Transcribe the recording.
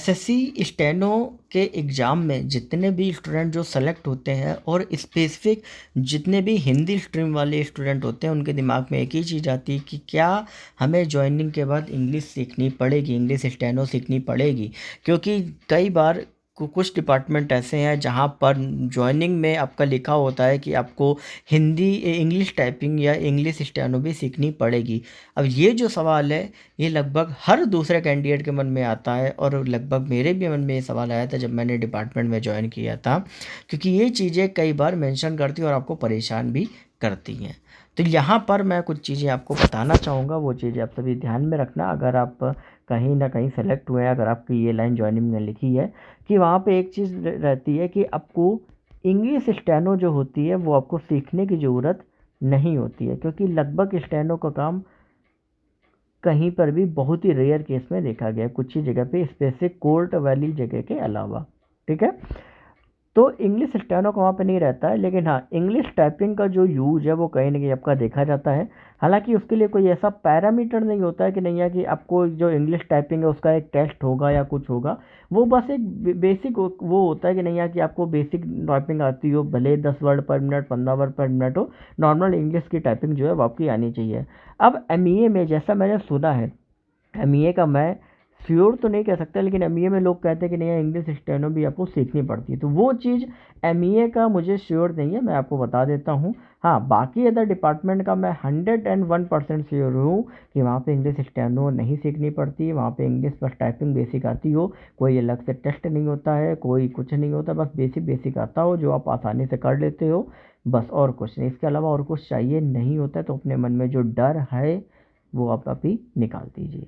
SSC steno के exam में जितने भी स्टूडेंट जो सेलेक्ट होते हैं और स्पेसिफिक जितने भी हिंदी स्ट्रीम वाले स्टूडेंट होते हैं उनके दिमाग में एक ही चीज़ आती है कि क्या हमें जॉइनिंग के बाद इंग्लिश सीखनी पड़ेगी, इंग्लिश स्टेनो सीखनी पड़ेगी। क्योंकि कई बार कुछ डिपार्टमेंट ऐसे हैं जहाँ पर जॉइनिंग में आपका लिखा होता है कि आपको हिंदी इंग्लिश टाइपिंग या इंग्लिश स्टेनो भी सीखनी पड़ेगी। अब ये जो सवाल है ये लगभग हर दूसरे कैंडिडेट के मन में आता है और लगभग मेरे भी मन में ये सवाल आया था जब मैंने डिपार्टमेंट में ज्वाइन किया था, क्योंकि ये चीज़ें कई बार मेंशन करती हैं और आपको परेशान भी करती हैं। तो यहाँ पर मैं कुछ चीज़ें आपको बताना चाहूँगा, वो चीज़ें आप सभी ध्यान में रखना। अगर आप कहीं ना कहीं सेलेक्ट हुए हैं, अगर आपकी ये लाइन ज्वाइनिंग में लिखी है कि वहाँ पे एक चीज़ रहती है कि आपको इंग्लिश स्टेनो जो होती है वो आपको सीखने की ज़रूरत नहीं होती है, क्योंकि लगभग स्टेनो का काम कहीं पर भी बहुत ही रेयर केस में देखा गया है, कुछ ही जगह पे, स्पेसिफिक कोर्ट वाली जगह के अलावा। ठीक है, तो इंग्लिश स्टेनो का वहाँ पे नहीं रहता है, लेकिन हाँ इंग्लिश टाइपिंग का जो यूज है वो कहीं ना कहीं आपका देखा जाता है। हालांकि उसके लिए कोई ऐसा पैरामीटर नहीं होता है कि नहीं है कि आपको जो इंग्लिश टाइपिंग है उसका एक टेस्ट होगा या कुछ होगा। वो बस एक बेसिक वो होता है कि नहीं है कि आपको बेसिक टाइपिंग आती हो, भले 10 वर्ड पर मिनट 15 वर्ड पर मिनट हो, नॉर्मल इंग्लिश की टाइपिंग जो है वो आपकी आनी चाहिए। अब एमईए में जैसा मैंने सुना है, एमईए का मैं श्योर तो नहीं कह सकता, लेकिन एमईए में लोग कहते हैं कि नहीं है इंग्लिश स्टेनो भी आपको सीखनी पड़ती है, तो वो चीज़ एमईए का मुझे श्योर नहीं है, मैं आपको बता देता हूँ। हाँ, बाकी अदर डिपार्टमेंट का मैं 101% श्योर हूँ कि वहाँ पे इंग्लिश स्टेनो नहीं सीखनी पड़ती है। वहाँ पे इंग्लिश बस टाइपिंग बेसिक आती हो, कोई अलग से टेस्ट नहीं होता है, कोई कुछ नहीं होता, बस बेसिक बेसिक आता हो जो आप आसानी से कर लेते हो, बस और कुछ नहीं। इसके अलावा और कुछ चाहिए नहीं होता है, तो अपने मन में जो डर है वो आप अभी निकाल दीजिए।